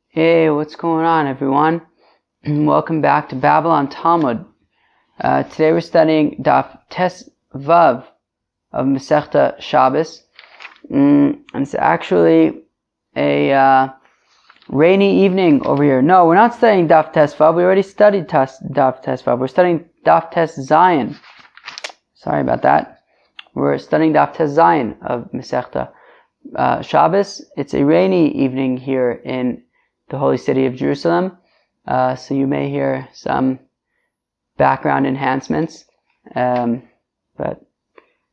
Hey, what's going on, everyone? Welcome back to Babylon Talmud. Today we're studying Daf Tes Vav of Masechta Shabbis. And it's actually a rainy evening over here. No, we're not studying Daf Tes Vav. We already studied Daf Tes Vav. We're studying Daf Tes Zayin. Sorry about that. We're studying Daf Tes Zayin of Masechta Shabbos. It's a rainy evening here in the holy city of Jerusalem, so you may hear some background enhancements, but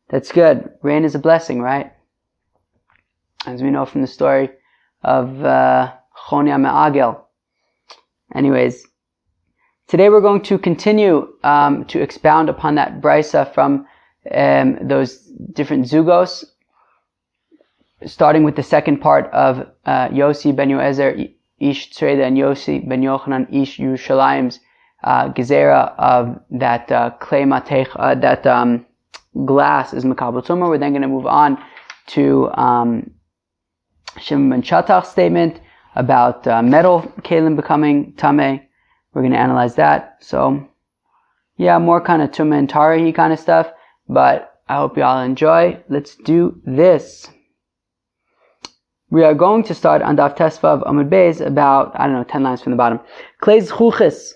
that's good. Rain is a blessing, right? As we know from the story of Chonia Me'agel. Anyways, today we're going to continue to expound upon that brisa from those different zugos, starting with the second part of Yossi ben Yoezer Ish Tzreda and Yossi ben Yochanan Ish Yerushalayim's gezerah of that clay matech, that glass is Makabel Tumah. We're then going to move on to Shimon ben Shattach's statement about metal kalim becoming tameh. We're going to analyze that. So, yeah, more kind of Tumah and Tarahi kind of stuff, but I hope you all enjoy. Let's do this. We are going to start on Daf Tes Vav Amud Beis, about, 10 lines from the bottom. Kleis Chuchis.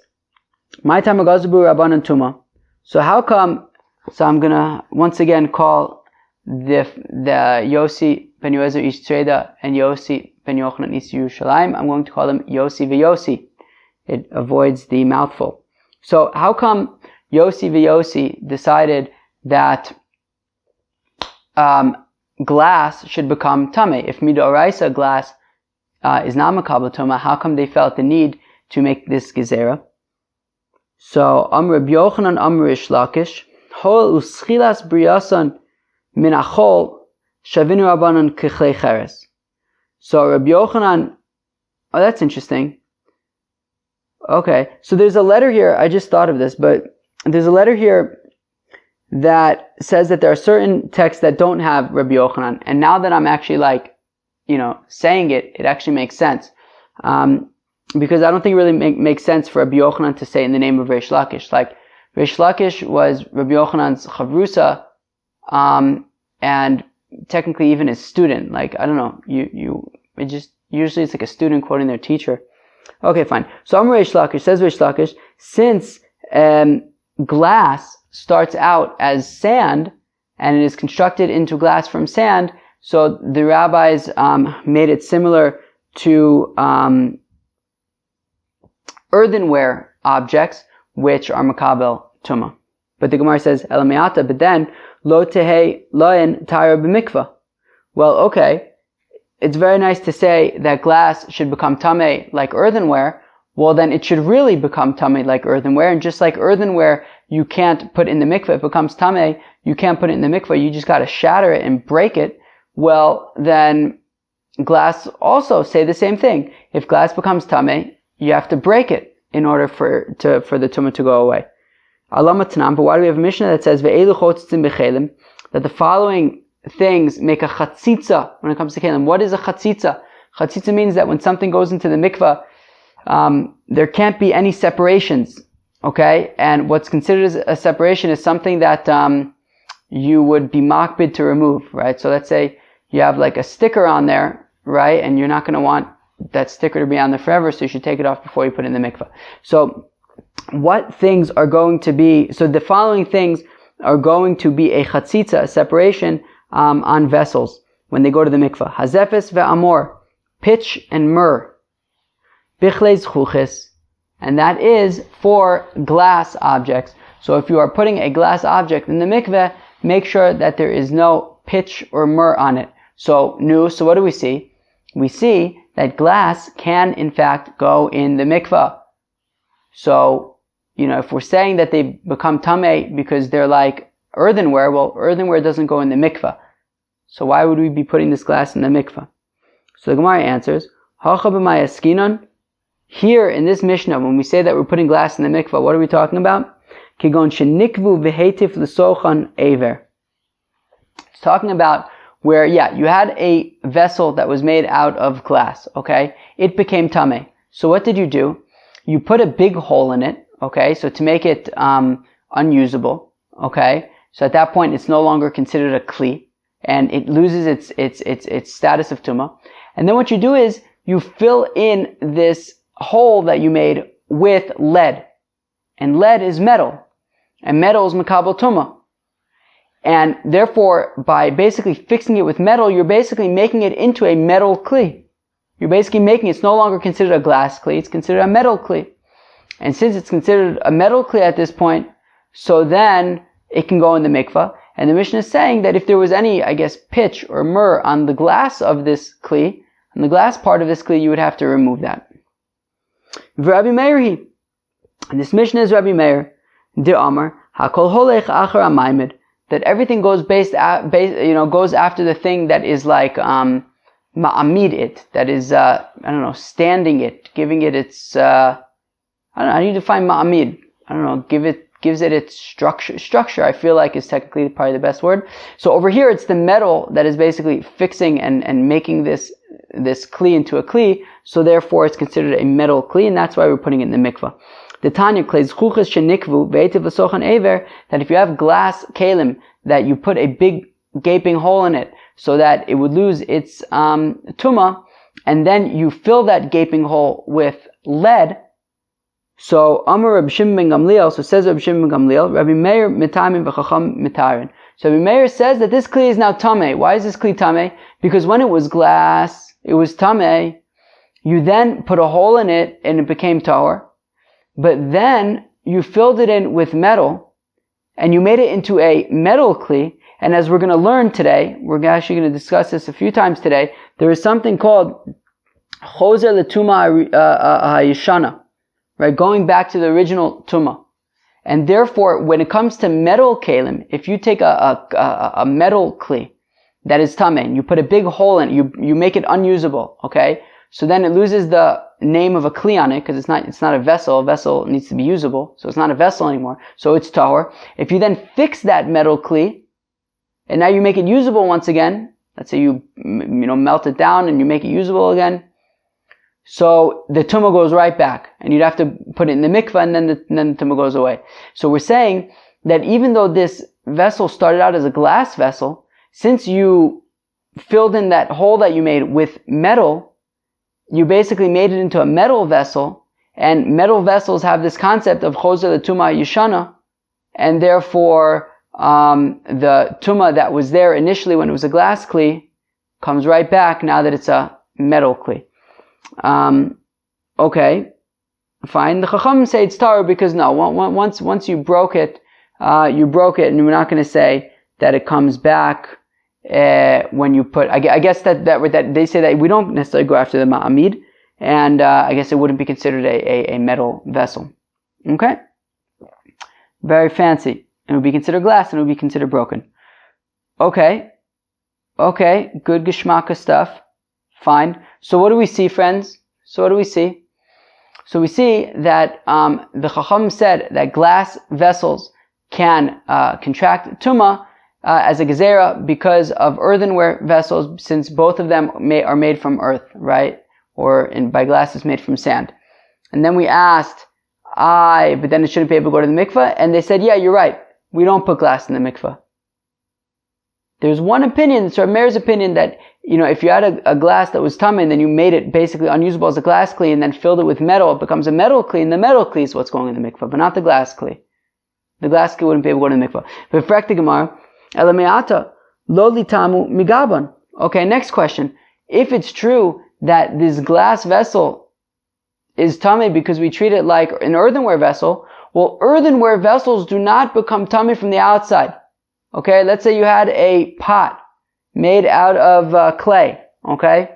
My time Agazabu Rabbanan Tuma. So how come, so I'm going to once again call the Yossi ben Yoezer Ish Tzreda and Yossi ben Yochanan Ish Yerushalayim, I'm going to call them Yossi v'Yossi. It avoids the mouthful. So how come Yossi v'Yossi decided that glass should become tameh? If midoraisa glass is not makabel tumah, how come they felt the need to make this gezerah? So Amr Reb Yochanan Amr Rish Lakish Hol uschilas briyasan min achol shavinu rabbanan kechlei cheres. So Reb Yochanan, oh, that's interesting. Okay, so there's a letter here, I just thought of this, but there's a letter here that says that there are certain texts that don't have Rabbi Yochanan, and now that I'm actually saying it, it actually makes sense, because I don't think it really makes sense for Rabbi Yochanan to say in the name of Reish Lakish. Like, Reish Lakish was Rabbi Yochanan's chavrusa, and technically even his student. Like, I don't know, usually it's like a student quoting their teacher. Okay, fine. So Reish Lakish says, Reish Lakish, since glass starts out as sand and it is constructed into glass from sand, so the rabbis made it similar to earthenware objects, which are makabel tumah. But the Gemara says, Elameata, but then lo tehei loen tayar b'mikvah. Well, okay, it's very nice to say that glass should become tameh like earthenware. Well, then it should really become tameh like earthenware, and just like earthenware you can't put in the mikveh, it becomes tameh, you can't put it in the mikveh, you just gotta shatter it and break it. Well, then glass also say the same thing. If glass becomes tameh, you have to break it in order for the tumah to go away. Alama Tanam, but why do we have a Mishnah that says ve'elu chotzitzim b'chelim, that the following things make a chatzitza when it comes to kelim? What is a chatzitza? Chatzitza means that when something goes into the mikveh, there can't be any separations. Okay, and what's considered as a separation is something that you would be makbid to remove, right? So let's say you have like a sticker on there, right? And you're not going to want that sticker to be on there forever, so you should take it off before you put it in the mikveh. So what things are going to be, so the following things are going to be a chatzitza, a separation on vessels when they go to the mikveh. Hazefes ve'amor, pitch and myrrh. Bichleis chuches, and that is for glass objects. So if you are putting a glass object in the mikveh, make sure that there is no pitch or myrrh on it. So what do we see? We see that glass can in fact go in the mikveh. So, if we're saying that they become tameh because they're like earthenware, well, earthenware doesn't go in the mikveh. So why would we be putting this glass in the mikveh? So the Gemara answers, Hacha b'mayaskinon. Here in this Mishnah, when we say that we're putting glass in the mikveh, what are we talking about? Kigon shenikvu v'hetif l'sochan aver. It's talking about where, you had a vessel that was made out of glass, okay? It became tameh. So what did you do? You put a big hole in it, okay? So to make it unusable, okay? So at that point, it's no longer considered a kli, and it loses its status of tumah. And then what you do is you fill in this hole that you made with lead, and lead is metal, and metal is makabel tumah. And therefore, by basically fixing it with metal, you're basically making it into a metal kli. You're basically it's no longer considered a glass kli, it's considered a metal kli. And since it's considered a metal kli at this point, so then it can go in the mikvah. And the Mishnah is saying that if there was any, pitch or myrrh on the glass of this kli, on the glass part of this kli, you would have to remove that. Rabbi Meir, and this Mishnah is Rabbi Meir, de Amar, hakol holech achar amaymed, that everything goes goes after the thing that is like ma'amid it, that is standing it, giving it its I don't know how do you define ma'amid? I don't know, gives it its structure, I feel like is technically probably the best word. So over here it's the metal that is basically fixing and making this kli into a kli, so therefore it's considered a metal kli, and that's why we're putting it in the mikvah. The Tanya clays chuchas shenikvu ve'etiv l'sochan ever, that if you have glass kalim that you put a big gaping hole in it so that it would lose its tumah, and then you fill that gaping hole with lead. So Amar Reb Shimon ben Gamliel, so says Reb Shimon ben Gamliel, Rabbi Meir mitamim v'chacham mitarin. So Rabbi Meir says that this kli is now tameh. Why is this kli tameh? Because when it was glass, it was tameh. You then put a hole in it and it became tahor. But then you filled it in with metal, and you made it into a metal kli. And as we're going to learn today, we're actually going to discuss this a few times today, there is something called chozer l'tumah hayishana, right? Going back to the original tumah. And therefore, when it comes to metal kalim, if you take a metal kli that is tameh, and you put a big hole in it, you make it unusable, okay? So then it loses the name of a kli on it, because it's not a vessel. A vessel needs to be usable, so it's not a vessel anymore. So it's tahor. If you then fix that metal kli, and now you make it usable once again, let's say you melt it down and you make it usable again, so the tumah goes right back, and you'd have to put it in the mikvah, and then the tumah goes away. So we're saying that even though this vessel started out as a glass vessel, since you filled in that hole that you made with metal, you basically made it into a metal vessel, and metal vessels have this concept of chozer l'tumah yishana, and therefore the tumah that was there initially when it was a glass kli comes right back now that it's a metal kli. Okay, fine. The Chacham say it's tahor because once you broke it, and we're not going to say that it comes back when you put, I guess that they say that we don't necessarily go after the ma'amid, and I guess it wouldn't be considered a metal vessel. Okay? Very fancy. And it would be considered glass, and it would be considered broken. Okay, good geschmacka stuff. Fine. So what do we see, friends? So we see that the Chacham said that glass vessels can contract tumah as a gezerah because of earthenware vessels, since both of them are made from earth, right? Or by glass is made from sand. And then we asked, but then it shouldn't be able to go to the mikveh? And they said, yeah, you're right. We don't put glass in the mikveh. There's one opinion, it's Rav Meir's opinion, that, if you had a glass that was tameh and then you made it basically unusable as a glass kli and then filled it with metal, it becomes a metal kli, and the metal kli is what's going in the mikveh, but not the glass kli. The glass kli wouldn't be able to go to the mikveh. But frak the Gemara, elameata, lo litamu migaban. Okay, next question. If it's true that this glass vessel is tameh because we treat it like an earthenware vessel, well, earthenware vessels do not become tameh from the outside. Okay, let's say you had a pot made out of clay, okay?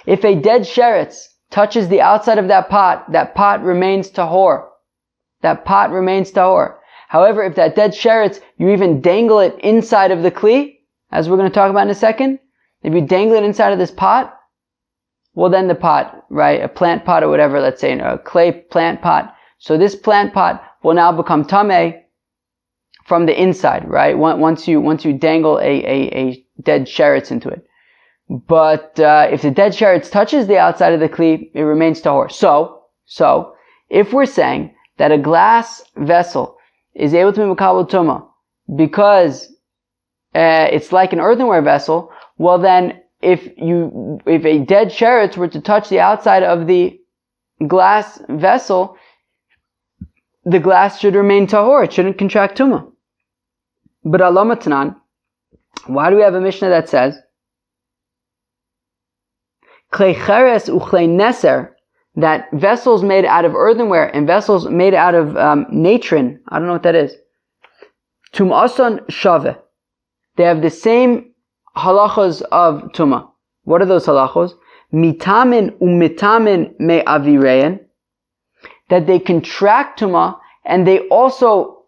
If a dead sheretz touches the outside of that pot remains tahor. That pot remains tahor. However, if that dead sheretz, you even dangle it inside of the kli, as we're going to talk about in a second, if you dangle it inside of this pot, well then the pot, right, a plant pot or whatever, let's say a clay plant pot, so this plant pot will now become tameh from the inside, right? Once you dangle a dead sheretz into it. But if the dead sheretz touches the outside of the kli, it remains tahor. So if we're saying that a glass vessel is able to be makabel tumah because it's like an earthenware vessel, well then if a dead sheretz were to touch the outside of the glass vessel, the glass should remain tahor. It shouldn't contract tumah. But alama tanan, why do we have a Mishnah that says klei cheres uchlei neser, that vessels made out of earthenware and vessels made out of natron, I don't know what that is, tum'ason shaveh, they have the same halachos of tumah. What are those halachos? Mitamin umitamin me avirein, that they contract tumah and they also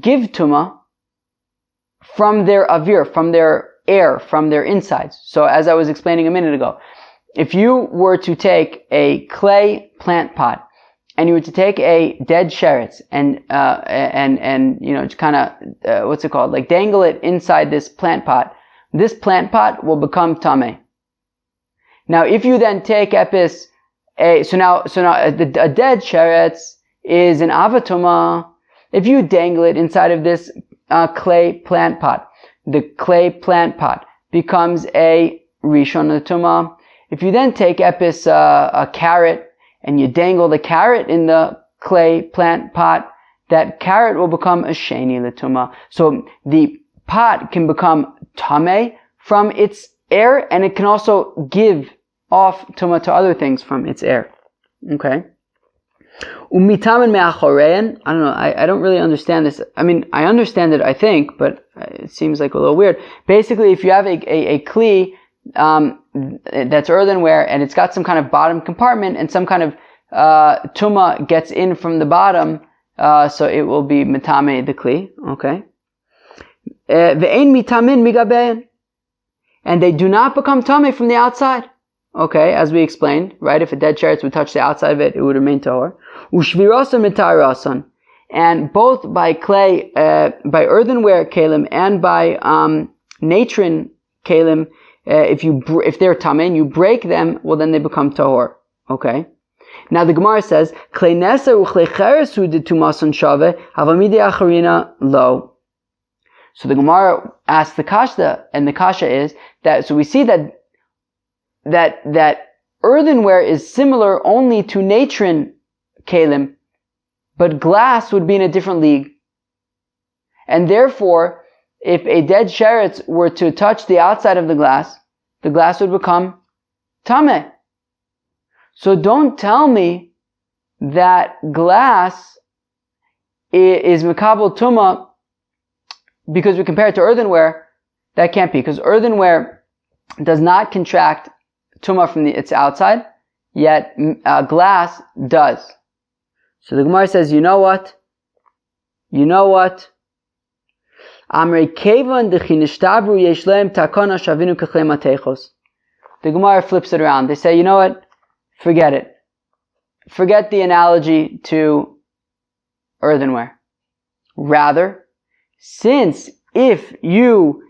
give tumah from their avir, from their air, from their insides. So as I was explaining a minute ago, if you were to take a clay plant pot and you were to take a dead sheretz and just kind of what's it called, like dangle it inside this plant pot will become tameh. Now if you then take epis a dead sheretz is an avatuma. If you dangle it inside of this clay plant pot, the clay plant pot becomes a rishon tumah. If you then take epis a carrot and you dangle the carrot in the clay plant pot, that carrot will become a sheni l'tumah. So the pot can become tameh from its air, and it can also give off tumah to other things from its air. Okay. Umitamin me'achorein. I don't know. I don't really understand this. I mean, I understand it, I think, but it seems like a little weird. Basically, if you have a kli that's earthenware and it's got some kind of bottom compartment and some kind of tumah gets in from the bottom, so it will be mitame the kli. Okay. Ve'ein mitamin migabein, and they do not become tameh from the outside. Okay, as we explained, right? If a dead sheretz would touch the outside of it, it would remain tahor. Ushvirasan mitarasan, and both by clay, by earthenware kalim and by natron kalim, if they're tameh and you break them, well then they become tahor. Okay. Now the Gemara says klei neser uchlei cheres hu detumason shave havamidi acharina lo. So the Gemara asks the kasha, and the kasha is that, so we see that earthenware is similar only to natron kalim, but glass would be in a different league. And therefore, if a dead sheretz were to touch the outside of the glass would become tameh. So don't tell me that glass is makabel tumah because we compare it to earthenware. That can't be, because earthenware does not contract tumah from its outside, yet glass does. So the Gemara says, you know what? Amrei kevan dechinishtabru yesh lehem takana shavinu kechlei matechos. The Gemara flips it around. They say, you know what? Forget it. Forget the analogy to earthenware. Rather, since if you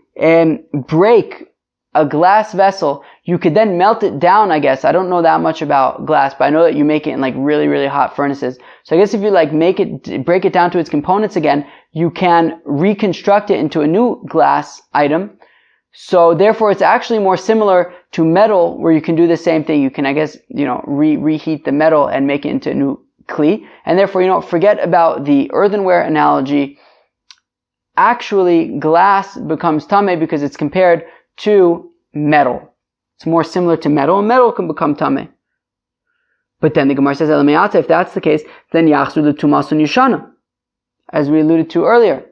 break a glass vessel, you could then melt it down, I guess. I don't know that much about glass, but I know that you make it in like really, really hot furnaces. So I guess if you like break it down to its components again, you can reconstruct it into a new glass item. So therefore it's actually more similar to metal, where you can do the same thing. You can, I guess, reheat the metal and make it into a new kli. And therefore, forget about the earthenware analogy. Actually, glass becomes tameh because it's compared to metal. It's more similar to metal, and metal can become tameh. But then the Gemara says, Elamayata, if that's the case, then yachzu l'tumasun yishana, as we alluded to earlier.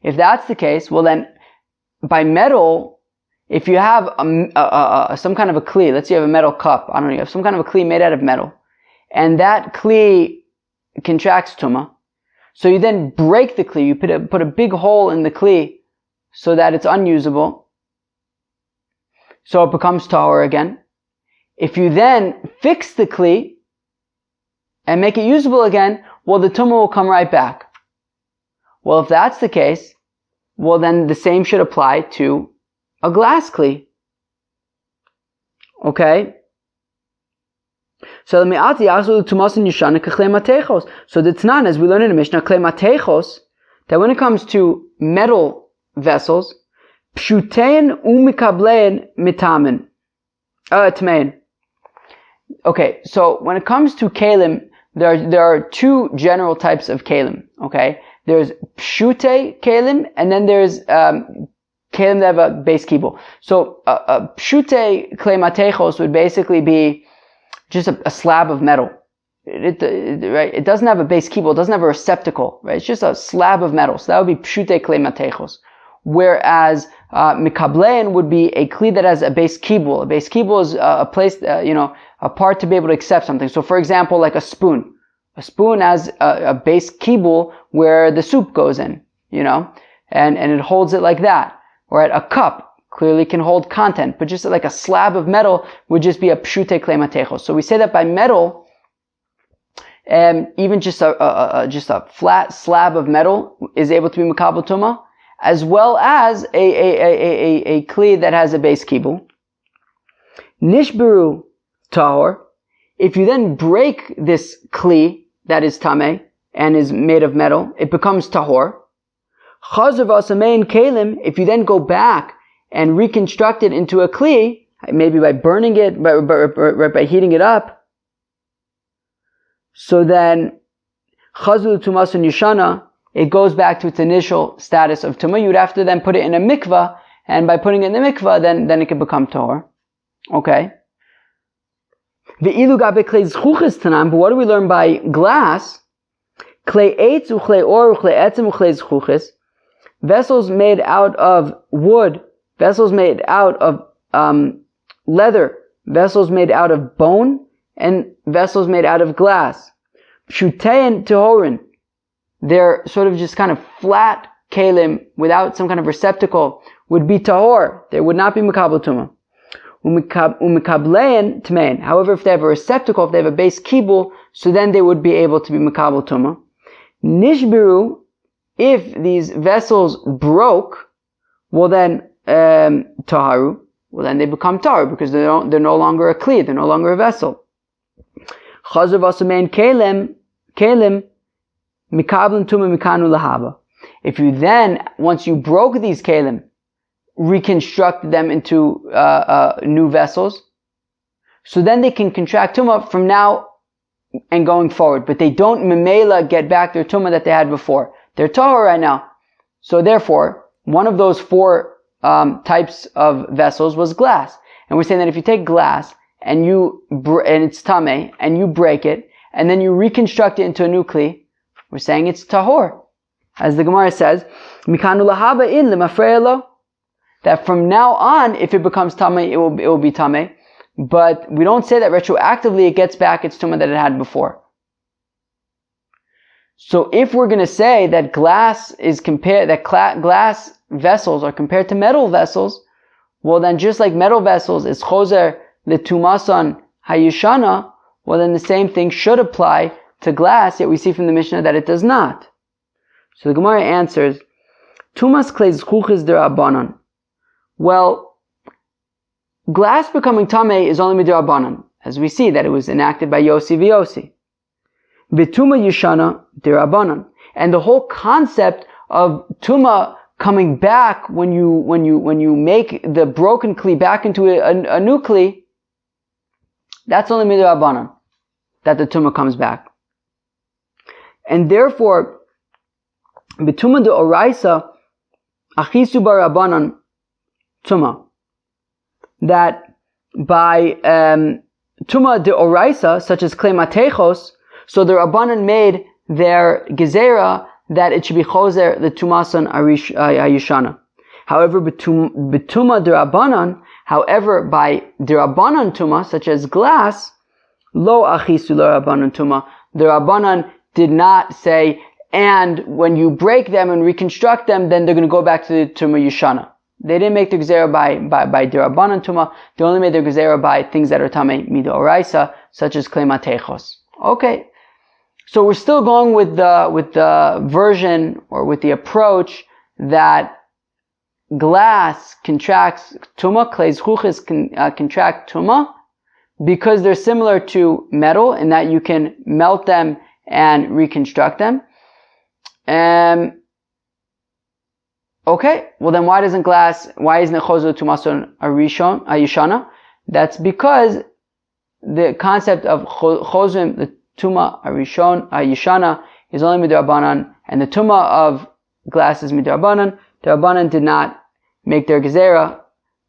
If that's the case, well then, by metal, if you have some kind of a kli, let's say you have a metal cup, I don't know, you have some kind of a kli made out of metal, and that kli contracts tumah, so you then break the kli, you put a big hole in the kli so that it's unusable, so it becomes tahor again. If you then fix the kli and make it usable again, well, the tumah will come right back. Well, if that's the case, well, then the same should apply to a glass kli. Okay? So the Tnan, as we learn in the Mishnah, that when it comes to metal vessels, pshutein umikablein mitamen. Tmein. Okay, so when it comes to kalim, there are two general types of kalim. Okay, there's pshute kalim, and then there's kalim that have a base kibul. So pshute klei matechos would basically be just a slab of metal. Right? It doesn't have a base kibul, it doesn't have a receptacle, right? It's just a slab of metal. So that would be pshute klei matechos. Whereas mikablein would be a kli that has a base kibul. A base kibul is a place, a part to be able to accept something. So for example, like a spoon. A spoon has a base kibul where the soup goes in, and it holds it like that. Or a cup clearly can hold content, but just like a slab of metal would just be a pshute klei matechos. So we say that by metal, even just a flat slab of metal is able to be makabel tumah, as well as a kli that has a base kibul. Nishberu tahor. If you then break this kli that is tameh and is made of metal, it becomes tahor. Chazav asamein kalim. If you then go back and reconstruct it into a kli, maybe by burning it, by heating it up, so then chazul tumasun yishana, it goes back to its initial status of tumah. You'd have to then put it in a mikvah, and by putting it in the mikvah, then it can become tahor. Okay. Ve'ilu gabe klei zchuches tanan, but what do we learn by glass? Klei eitz uchlei or uchlei etzem uchlei zchuches. Vessels made out of wood, vessels made out of leather, vessels made out of bone, and vessels made out of glass. Pshutein tehorin. They're sort of just kind of flat kalim without some kind of receptacle would be tahor. They would not be makabel tumah. Umikablein tmein. However, if they have a receptacle, if they have a base kibul, so then they would be able to be makabel tumah. Nishbiru. If these vessels broke, well then taharu. Well then they become tahor because they're no longer a kli. They're no longer a vessel. Chazav asamein kalim. Mikablan tuma mikanu lahaba. If you then, once you broke these kalim, reconstruct them into new vessels, so then they can contract tumah from now and going forward, but they don't memela get back their tumah that they had before. They're tahor right now. So therefore, one of those four types of vessels was glass. And we're saying that if you take glass and it's tameh, and you break it, and then you reconstruct it into a new kli, we're saying it's tahor. As the Gemara says, Mikanu lahaba in lemafreya, that from now on, if it becomes tameh, it will be tameh. But we don't say that retroactively it gets back its tumah that it had before. So if we're going to say that glass vessels are compared to metal vessels, well then just like metal vessels is chozer letumasan hayishana, well then the same thing should apply to glass, yet we see from the Mishnah that it does not. So the Gemara answers, Tumas klei zchuches derabanan. Well, glass becoming tameh is only midirabanan, as we see that it was enacted by Yossi v'Yossi. V'tuma yishana derabanan. And the whole concept of tuma coming back when you make the broken kli back into a new kli, that's only midirabanan, that the tuma comes back. And therefore, betuma de oraisa, achisu barabanan tuma. That by tuma de oraisa, such as klei matechos, so the rabbanan made their gezerah that it should be chozer the tumasan ayishana. However, betuma de rabbanan, however, by de rabbanan tuma, such as glass, lo achisu lo rabbanan tuma, the rabbanan did not say, and when you break them and reconstruct them, then they're going to go back to the Tumah Yishana. They didn't make the Gezerah by Dirabanan Tumah. They only made the Gezerah by things that are Tameh Mida Oraisa, such as Klei Matechos. Okay. So we're still going with the version, or with the approach, that glass contracts tuma, clay zchuches contract tuma, because they're similar to metal in that you can melt them and reconstruct them. Okay, well then why isn't it chozer tumason ayishana? That's because the concept of chozim, the tuma ayishana, is only midrabanan, and the tuma of glass is midrabanan. The Rabbanan did not make their gezerah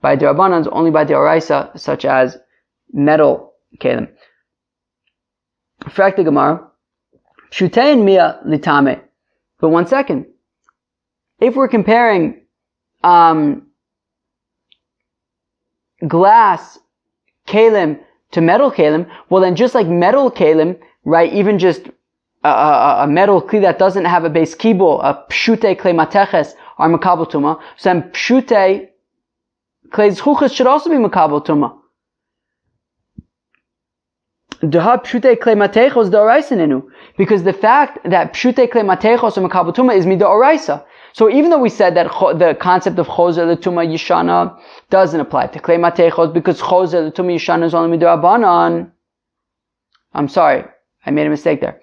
by the Rabbanans, only by the Oraisa, such as metal kelim. Frak the Gemara, pshutein mia litame. But 1 second. If we're comparing glass kelim to metal kelim, well then just like metal kelim, right, even just a metal kli that doesn't have a base kibul, a pshute klei mateches, are makabel tuma. So then pshute klei zchuches should also be makabel tuma. Deha pshute klei matechos d'oraisa, because the fact that pshute klei matechos are makabel tuma is mid'oraisa. So even though we said that the concept of chozer l'tuma yishana doesn't apply to klei matechos, because chozer l'tuma yishana is only mid'rabanan. I'm sorry, I made a mistake there.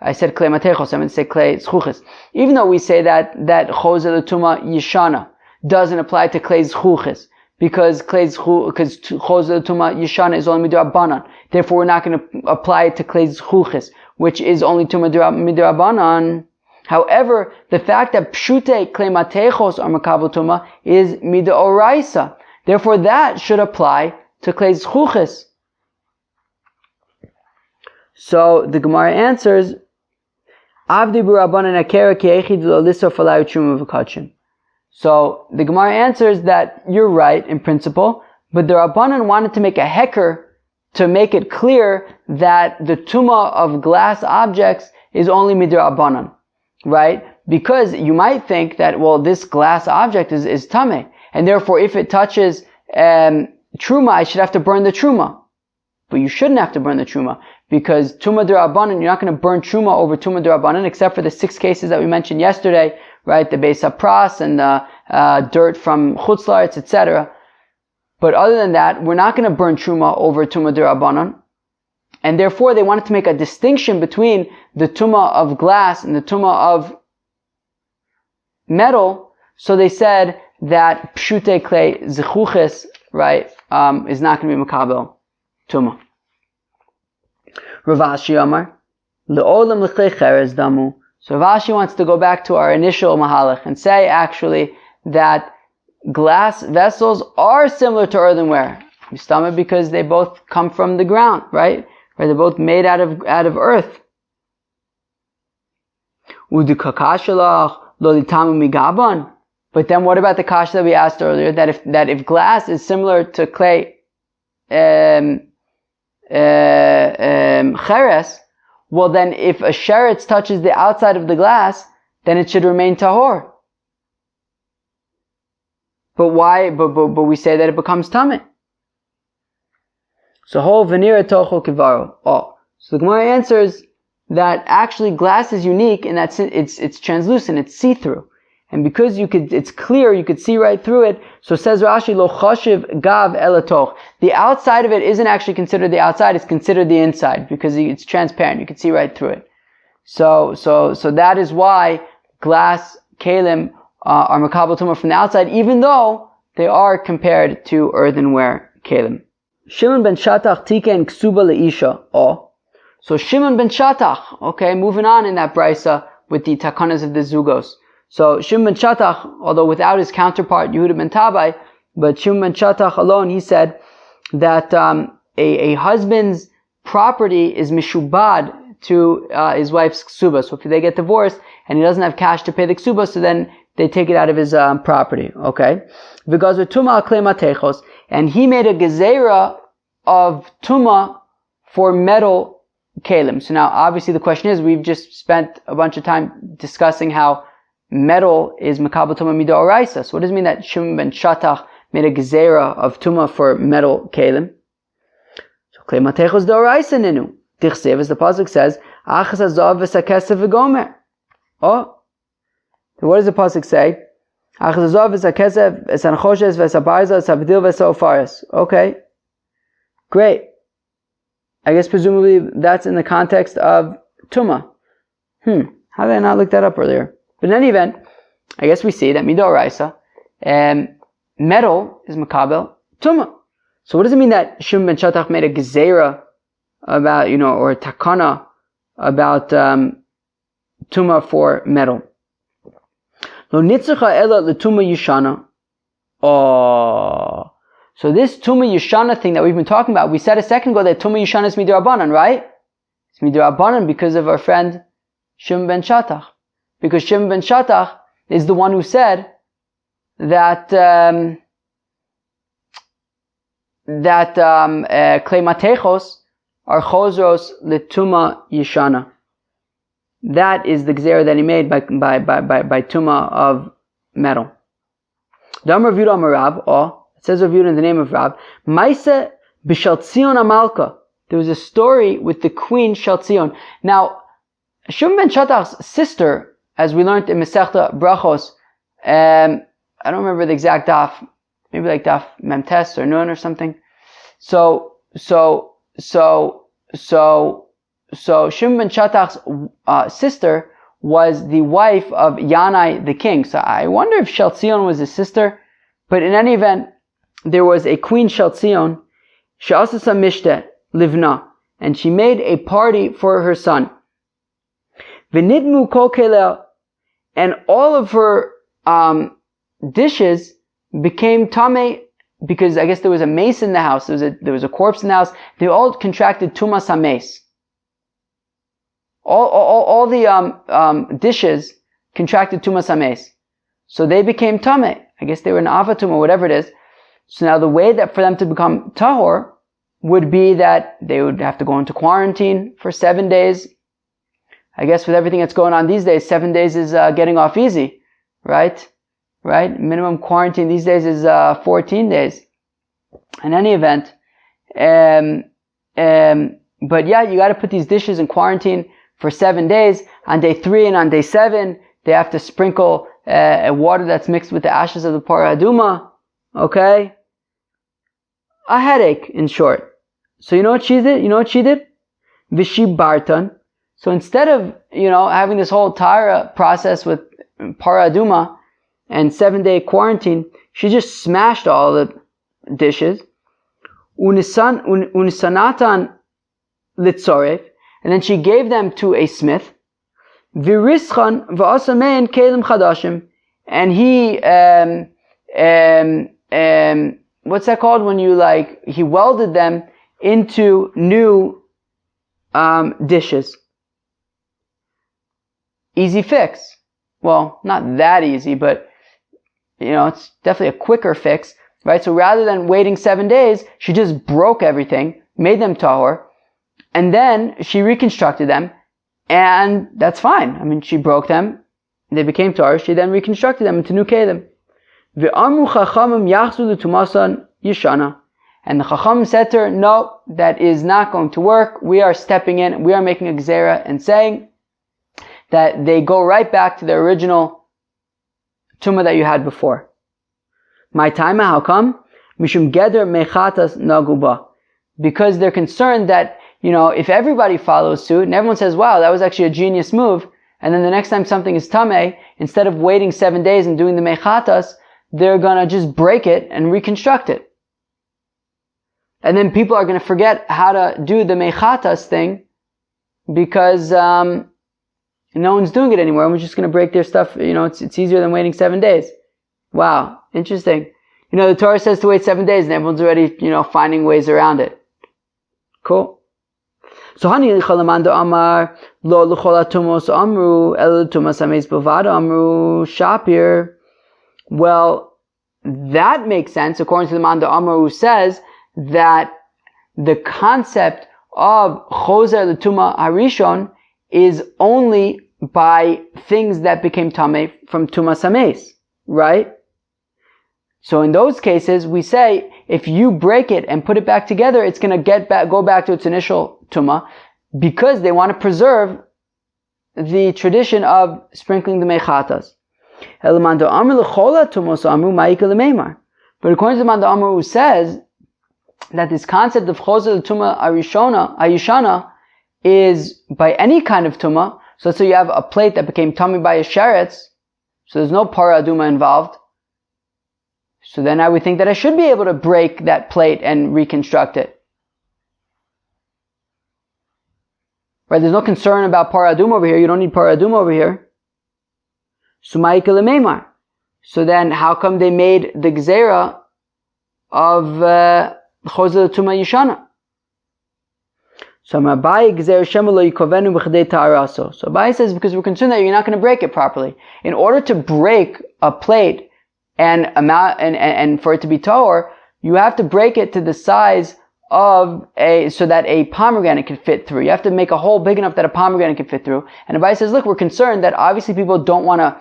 I said klei matechos, I meant to say klei zchuches. Even though we say that chozer l'tuma yishana doesn't apply to klei zchuches, because chozer l'tuma yishana is only midrabanan. Therefore, we're not going to apply it to klei zchuches, which is only to midrabanan. However, the fact that pshute klei matechos are makabel tuma is midoraisa. Therefore, that should apply to klei zchuches. So the Gemara answers, Avdi b'Rabbanan akera ki echid lo lissof alayu truma v'kachin. So the Gemara answers that you're right in principle, but the Rabbanan wanted to make a heker to make it clear that the tuma of glass objects is only midrabanan, right? Because you might think that, well, this glass object is tameh, and therefore if it touches truma, I should have to burn the truma. But you shouldn't have to burn the truma, because Tuma D'Rabbanan, you're not going to burn Truma over Tuma D'Rabbanan, except for the 6 cases that we mentioned yesterday, right? The Beis HaPras and the dirt from Chutz La'aretz, etc. But other than that, we're not going to burn Truma over Tuma D'Rabbanan. And therefore, they wanted to make a distinction between the Tuma of glass and the Tuma of metal. So they said that Pshute Klei Zechuches, right, is not going to be Makabel Tuma. Rav Ashi Amar, Le'olam l'chlei cheres damu. So Rav Ashi wants to go back to our initial mahalach and say actually that glass vessels are similar to earthenware. Because they both come from the ground, right? Right? They're both made out of earth. But then what about the kasha that we asked earlier, that if glass is similar to clay cheres, well then if a sheretz touches the outside of the glass, then it should remain tahor. But why? But we say that it becomes tameh. So whole venira tochel kivaro. Oh, so the Gemara answers that actually glass is unique in that it's translucent, it's see-through. And because it's clear, you could see right through it. So says Rashi, lo choshev gav elatoch. The outside of it isn't actually considered the outside, it's considered the inside, because it's transparent, you can see right through it. So that is why glass kelim are makabel tumah from the outside, even though they are compared to earthenware kelim. Shimon ben Shatach tiken ksuba leisha. Oh. So Shimon ben Shatach, okay, moving on in that brisa with the takanas of the zugos. So Shimon ben Shatach, although without his counterpart Yehuda ben Tabai, but Shimon ben Shatach alone, he said that a husband's property is mishubad to his wife's ksuba. So if they get divorced and he doesn't have cash to pay the ksuba, so then they take it out of his property. Okay, because with tuma al klei matechos, and he made a gezerah of tuma for metal kelim. So now, obviously, the question is: we've just spent a bunch of time discussing how metal is makabel tuma midoraisa. So what does it mean that Shimon ben Shatach made a gezerah of tuma for metal kelim? So klei matechos doraisa ninu. Tichsev, as the pasuk says, achas hazav v'sakesef v'gomer. Oh, so what does the pasuk say? Okay, great. I guess presumably that's in the context of Tumah. How did I not look that up earlier? But in any event, I guess we see that Midoraisa, metal is Makabel Tumah. So what does it mean that Shimon ben Shattach made a Gezerah about, or a Takana about Tumah for metal? Lo nitzacha ela l'tumah yishana. Oh. So this Tumah Yishana thing that we've been talking about, we said a second ago that Tumah Yishana is Midrabanan, right? It's Midrabanan because of our friend Shimon ben Shattach. Because Shimon ben Shattach is the one who said that Klei Matechos are Chosros L'Tumah Yishana. That is the Gezerah that he made by Tumah of metal. Dam Rav Yudah Amar Rav, it says Rav Yudah in the name of Rav, Maisa b'Shaltzion Amalka. There was a story with the queen Shaltzion. Now, Shimon ben Shattach's sister, as we learned in Masechta Brachos, I don't remember the exact daf, maybe like daf Memtes or Nun or something. So Shimon ben Shattach's sister was the wife of Yanai the king. So I wonder if Shaltzion was his sister. But in any event, there was a queen Shaltzion, She'asasa Mishte Livna, and she made a party for her son. V'nidmu kol keleh, and all of her dishes became tameh, because I guess there was a mace in the house, there was a corpse in the house. They all contracted tumas hameis. All the dishes contracted tumas hameis, so they became tameh. I guess they were an avatum or whatever it is. So now the way that for them to become tahor would be that they would have to go into quarantine for 7 days. I guess with everything that's going on these days, 7 days is getting off easy, right? Right? Minimum quarantine these days is 14 days. In any event, but yeah, you got to put these dishes in quarantine for 7 days. On day 3 and on day 7, they have to sprinkle water that's mixed with the ashes of the parah aduma. Okay? A headache, in short. So you know what she did? Vishi bartan. So instead of, having this whole Tara process with parah aduma and 7-day quarantine, she just smashed all the dishes. Unisanatan litzoref. And then she gave them to a smith. Virischan v'asamein kelim chadashim. And he, what's that called when you he welded them into new dishes. Easy fix. Well, not that easy, but it's definitely a quicker fix, right? So rather than waiting 7 days, she just broke everything, made them tahor, and then she reconstructed them, and that's fine. I mean, she broke them, they became tahor, she then reconstructed them into new kelim. Ve'amru chachamim yachzu l'tumasan yishana. And the chacham said to her, no, that is not going to work. We are stepping in, we are making a gezerah and saying that they go right back to the original tumah that you had before. My time, how come? Mishum geder mechatas naguba. Because they're concerned that, if everybody follows suit and everyone says, wow, that was actually a genius move, and then the next time something is tameh, instead of waiting 7 days and doing the mechatas, they're gonna just break it and reconstruct it. And then people are gonna forget how to do the mechatas thing because no one's doing it anymore, and we're just gonna break their stuff. It's easier than waiting 7 days. Wow, interesting. The Torah says to wait 7 days, and everyone's already, finding ways around it. Cool. So hani chalamanda amar lo l'chol atumos amru el tumas hameis bavad amru shapir. Well, that makes sense according to the Manda Amar, who says that the concept of choser l'tuma harishon is only by things that became tameh from tumas hameis, right? So in those cases, we say, if you break it and put it back together, it's going to go back to its initial tumah, because they want to preserve the tradition of sprinkling the mechatas. But according to the Man Amr, who says that this concept of Chosel Tuma Ayishana is by any kind of Tuma. So let's say you have a plate that became tummy by a sheretz, so there's no para aduma involved. So then I would think that I should be able to break that plate and reconstruct it. Right? There's no concern about para aduma over here. You don't need para aduma over here. So then how come they made the gzera of Chosel Tuma Yishana? So Abaye says, because we're concerned that you're not going to break it properly. In order to break a plate and for it to be tahor, you have to break it to the size of so that a pomegranate can fit through. You have to make a hole big enough that a pomegranate can fit through. And Abaye says, look, we're concerned that obviously people don't want to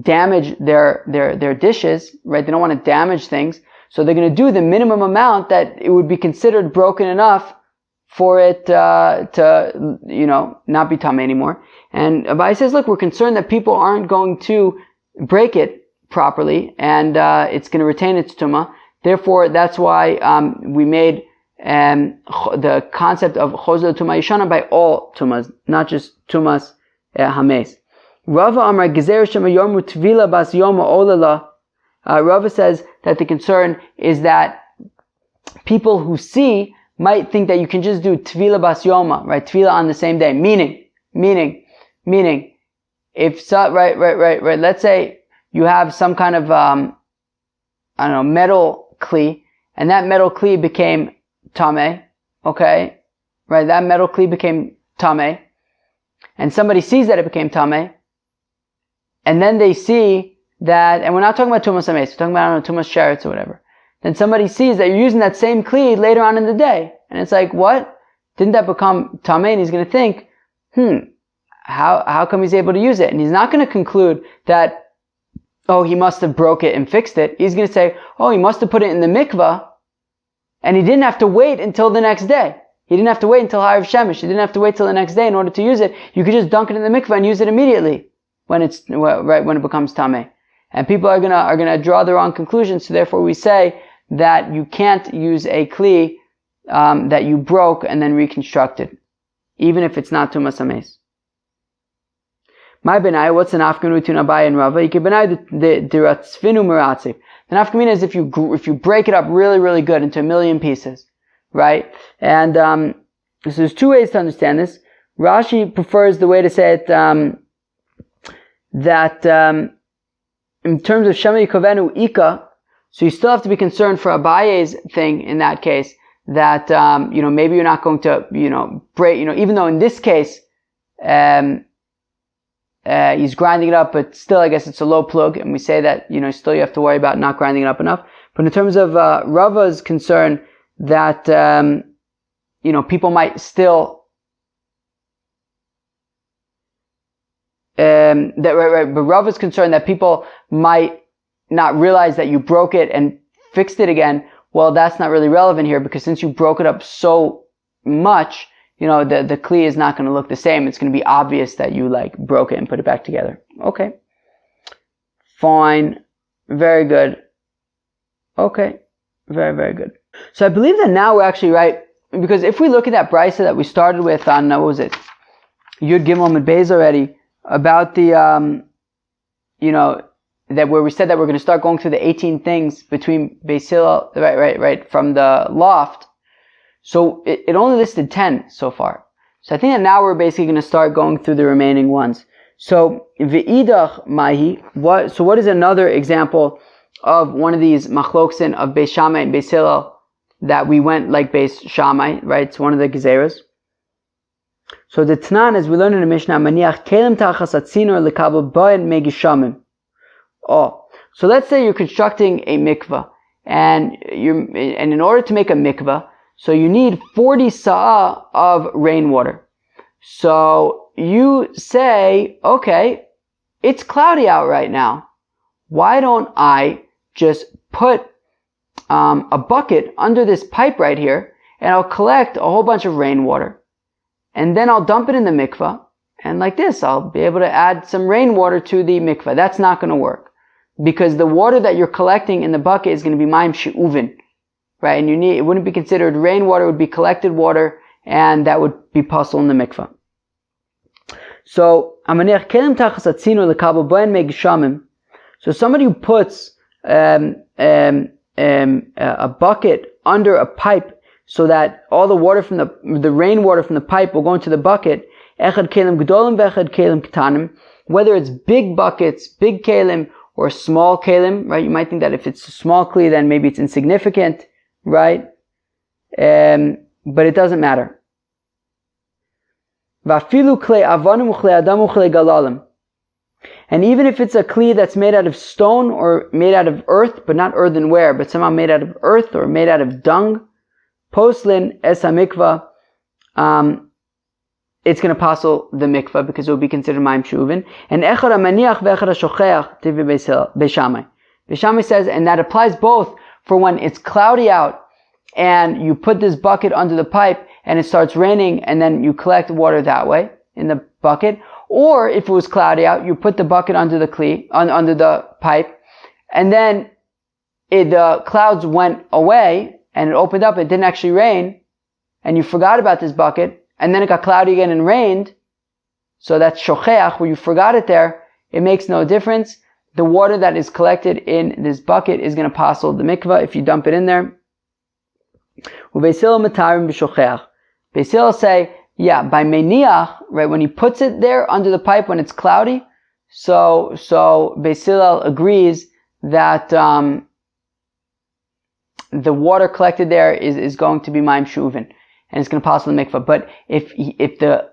damage their dishes, right? They don't want to damage things. So they're going to do the minimum amount that it would be considered broken enough for it to not be tamei anymore. And Abaye says, look, we're concerned that people aren't going to break it properly, and it's going to retain its tuma. Therefore, that's why we made the concept of Chosel Tuma Yishana by all tumas, not just tumas hames. Rava Amar Gezer Shema Yormu Tvila Bas Yoma Olala. Rava says that the concern is that people who see might think that you can just do Tvila Bas Yoma, right? Tvila on the same day. Meaning, if so, right. Let's say you have some kind of, metal kli, and that metal kli became tamei, okay? Right? That metal kli became tamei, and somebody sees that it became tamei, and then they see that, and we're not talking about tumas hames, we're talking about, tumas sheretz or whatever. Then somebody sees that you're using that same kli later on in the day. And it's like, what? Didn't that become tamei? And he's going to think, how come he's able to use it? And he's not going to conclude that, oh, he must have broke it and fixed it. He's going to say, oh, he must have put it in the mikvah, and he didn't have to wait until the next day. He didn't have to wait until Harav Shemesh. He didn't have to wait till the next day in order to use it. You could just dunk it in the mikvah and use it immediately when it becomes tamei. And people are gonna draw the wrong conclusions. So therefore, we say that you can't use a kli that you broke and then reconstructed, even if it's not tumas hames. My benai, what's an afkamina between Abaye and Rava? You can benai the diratzvinu meratzif. The afkamina is if you break it up really, really good into a million pieces, right? And so there's two ways to understand this. Rashi prefers the way to say it that in terms of Shema Yikovenu Ika, so you still have to be concerned for Abaye's thing in that case, that, maybe you're not going to, break, even though in this case, he's grinding it up, but still I guess it's a low plug, and we say that, still you have to worry about not grinding it up enough. But in terms of, Rava's concern that, people might still, but Rav is concerned that people might not realize that you broke it and fixed it again. Well, that's not really relevant here, because since you broke it up so much, the kli is not going to look the same. It's going to be obvious that you broke it and put it back together. Okay. Fine. Very good. Okay. Very, very good. So I believe that now we're actually right, because if we look at that brisa that we started with on, what was it? Yud Gimel Mid Beis already, about the, that where we said that we're going to start going through the 18 things between Beis Hillel, right, from the loft. So it only listed 10 so far. So I think that now we're basically going to start going through the remaining ones. So, V'idach Mahi, what is another example of one of these machloksin of Beis Shammai and Beis Hillel that we went like Beis Shammai, right? It's one of the gezeras. So the Tanan, as we learned in the Mishnah, maniach kelim tachas atzinor lekabel boyen megishamim. Oh, so let's say you're constructing a mikvah, and in order to make a mikvah, so you need 40 sa'ah of rainwater. So you say, okay, it's cloudy out right now. Why don't I just put a bucket under this pipe right here, and I'll collect a whole bunch of rainwater. And then I'll dump it in the mikvah, and like this, I'll be able to add some rainwater to the mikvah. That's not going to work. because the water that you're collecting in the bucket is going to be mayim she'uvin, right? And it wouldn't be considered rainwater, it would be collected water, and that would be pasul in the mikvah. So, so somebody who puts a bucket under a pipe so that all the water from the rainwater from the pipe will go into the bucket, whether it's big buckets, big kelim, or small kelim, right? You might think that if it's a small kli, then maybe it's insignificant, right? But it doesn't matter. And even if it's a kli that's made out of stone or made out of earth, but not earthenware, but somehow made out of earth or made out of dung, poslin es hamikvah, it's going to pasul the mikvah because it will be considered mayim she'uvin. And echad hamaniach ve'echad hashocheach tivi beishamai. Beishamai says, and that applies both for when it's cloudy out and you put this bucket under the pipe and it starts raining and then you collect water that way in the bucket. Or if it was cloudy out, you put the bucket under the under the pipe, and then the clouds went away and it opened up, it didn't actually rain, and you forgot about this bucket, and then it got cloudy again and rained. So that's shocheach, where you forgot it there. It makes no difference. The water that is collected in this bucket is going to pasul the mikvah if you dump it in there. Beis Hillel matarim b'shocheach. Beis Hillel say, yeah, by meniach, right, when he puts it there under the pipe when it's cloudy, so Beis Hillel agrees that the water collected there is going to be mayim she'uvin, and it's going to pasul the mikvah. But if the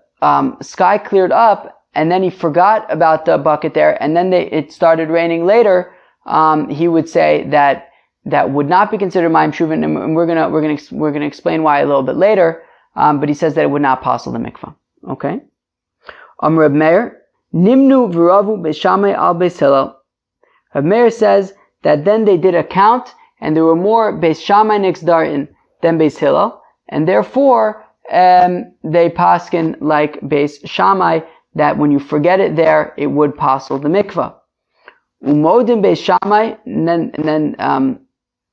sky cleared up and then he forgot about the bucket there, and then it started raining later, he would say that would not be considered mayim she'uvin, and we're gonna explain why a little bit later. But he says that it would not pasul the mikvah. Okay. Reb Meir, Nimnu v'ravu beishamai al Beis Hillel. Reb Meir says that then they did a count, and there were more Beis Shammai nixdarin than Beis Hillel, and therefore they paskin like Beis Shammai that when you forget it there, it would pasul the mikvah. Umodim Beis Shammai, and then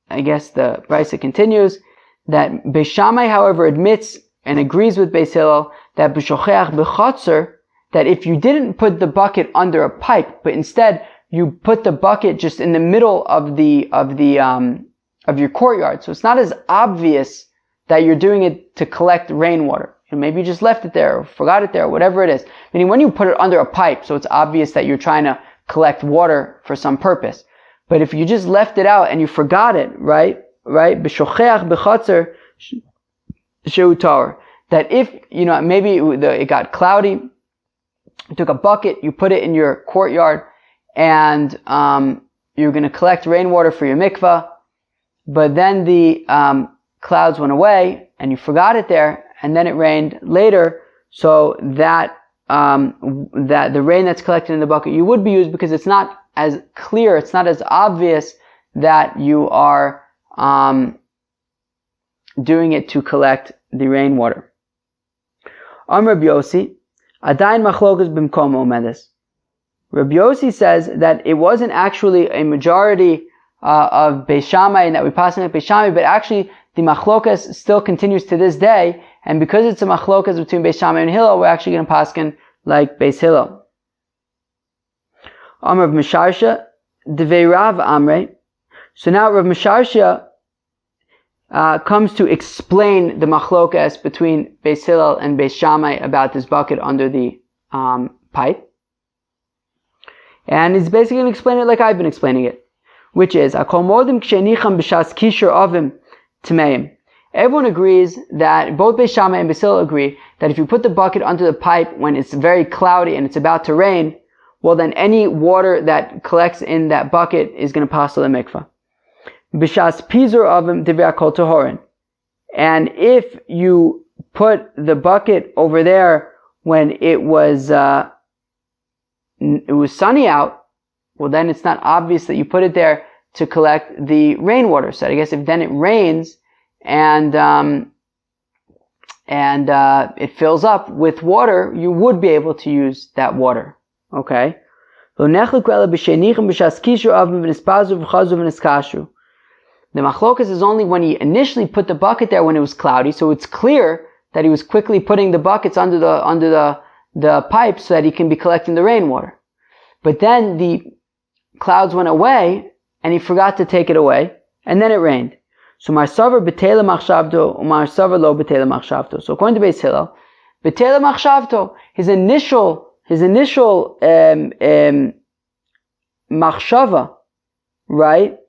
I guess the brisa continues that Beis Shammai, however, admits and agrees with Beis Hillel that b'shocheach b'chotzer, that if you didn't put the bucket under a pipe, but instead you put the bucket just in the middle of your courtyard, so it's not as obvious that you're doing it to collect rainwater. And maybe you just left it there or forgot it there, or whatever it is. Meaning when you put it under a pipe, so it's obvious that you're trying to collect water for some purpose. But if you just left it out and you forgot it, right? B'shocheach b'chotzer sheutar. That if, maybe it got cloudy, you took a bucket, you put it in your courtyard, and you're going to collect rainwater for your mikvah, but then the clouds went away, and you forgot it there, and then it rained later, so that the rain that's collected in the bucket you would be used because it's not as clear, it's not as obvious that you are doing it to collect the rainwater. Rabbi Yossi, Adayin machlokas b'mkomo umedes. Rabbi Yossi says that it wasn't actually a majority of Beis Shammai and that we pass in Beis Shammai, but actually the machlokas still continues to this day, and because it's a machlokas between Beis Shammai and Hillel, we're actually going to paskin like Beis Hillel. Rav Misharsha, Devei Rav Amrei. So now Rav Misharsha comes to explain the machlokas between Beis Hillel and Beis Shammai about this bucket under the pipe. And he's basically going to explain it like I've been explaining it, which is, everyone agrees that, both Beis Shammai and Beis Hillel agree, that if you put the bucket under the pipe when it's very cloudy and it's about to rain, well then any water that collects in that bucket is going to pasul the mikvah. B'shas pizur avim divrei kol tohorin. And if you put the bucket over there when it was sunny out, well then it's not obvious that you put it there to collect the rainwater. So I guess if then it rains and it fills up with water, you would be able to use that water. Okay? The machlokas is only when he initially put the bucket there when it was cloudy, so it's clear that he was quickly putting the buckets under the pipe so that he can be collecting the rainwater. But then the clouds went away, and he forgot to take it away, and then it rained. So marsavar betela machshavto, marsavar lo betela machshavto. So according to Beis Hillel, betela machshavto, his initial machshava, right?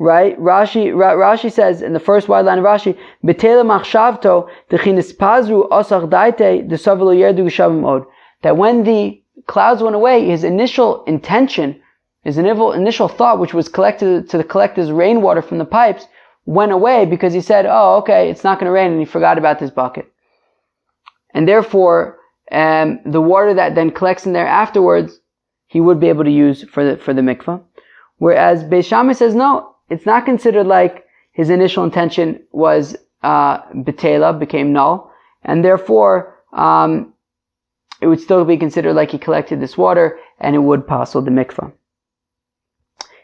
Rashi says in the first wide line of Rashi, betela machshavto dechinis pazru osach daite desavelo yerdu geshavim od. That when the clouds went away, his initial intention, his initial thought, which was to collect his rainwater from the pipes, went away because he said, "Oh, okay, it's not going to rain," and he forgot about this bucket. And therefore, the water that then collects in there afterwards, he would be able to use for the mikvah. Whereas Beis Shammai says no. It's not considered like his initial intention was betela, became null, and therefore it would still be considered like he collected this water, and it would passel the mikvah.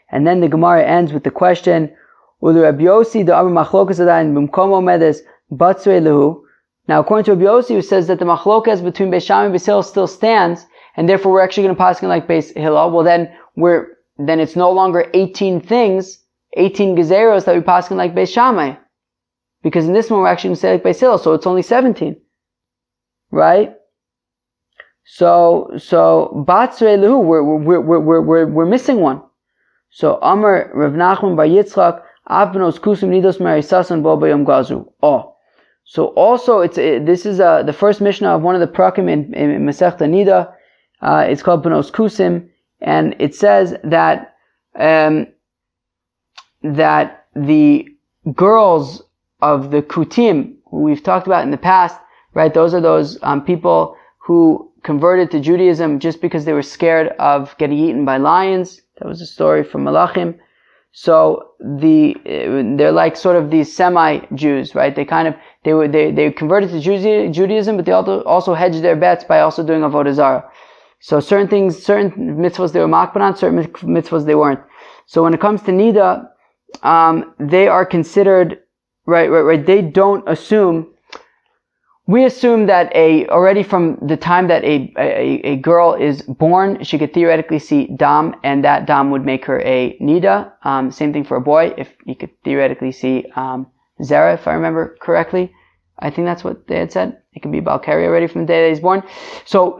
And then the Gemara ends with the question: now, according to Rabbi Yossi, who says that the machlokas between Beis Shammai and Beis Hillel still stands, and therefore we're actually going to pass like Beis Hillel, well then it's no longer 18 things, 18 gezeros that we pass like Beis Shammai. Because in this one we're actually going to say like Beis Hillel, so it's only 17. Right? So Batzrei Lehu, we're missing one. So Amar Rav Nachman Bar Yitzchak, Avnos Kusum Nidos Marisasan Bo Bayom Gazu. Oh. So also this is the first Mishnah of one of the Prakim in Masechta Nida. It's called Benos Kusim, and it says that that the girls of the Kutim, who we've talked about in the past, right? Those are those people who converted to Judaism just because they were scared of getting eaten by lions. That was a story from Malachim. So they're like sort of these semi-Jews, right? They converted to Judaism, but they also hedged their bets by also doing Avodah Zarah. So certain mitzvahs they were makban on, certain mitzvahs they weren't. So when it comes to Nida, they are considered, right, they don't assume, we assume that already from the time that a girl is born, she could theoretically see Dam, and that Dam would make her a Nida. Same thing for a boy, if he could theoretically see Zera, if I remember correctly. I think that's what they had said. It can be Balkari already from the day that he's born. So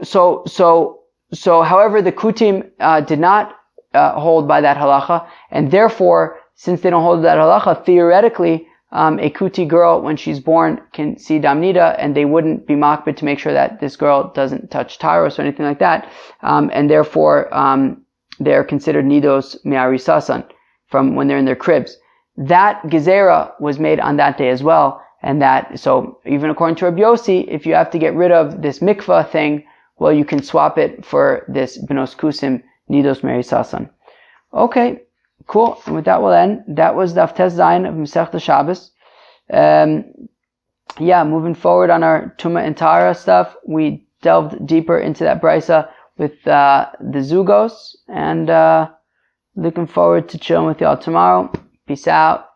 however, the Kutim did not hold by that halacha, and therefore, since they don't hold that halacha, theoretically, a Kuti girl, when she's born, can see Damnida, and they wouldn't be makbid to make sure that this girl doesn't touch Tyros or anything like that, and therefore, they're considered Nidos Me'arisasan, from when they're in their cribs. That Gezerah was made on that day as well, and so even according to Rabbi Yossi, if you have to get rid of this mikvah thing, well, you can swap it for this Benos Kusim Nidos Me'arisasan. Okay. Cool. And with that we'll end. That was Daf Tes Zayin of Masechta Shabbos. Moving forward on our Tumah and Tahara stuff, we delved deeper into that brisa with the Zugos, and looking forward to chilling with y'all tomorrow. Peace out.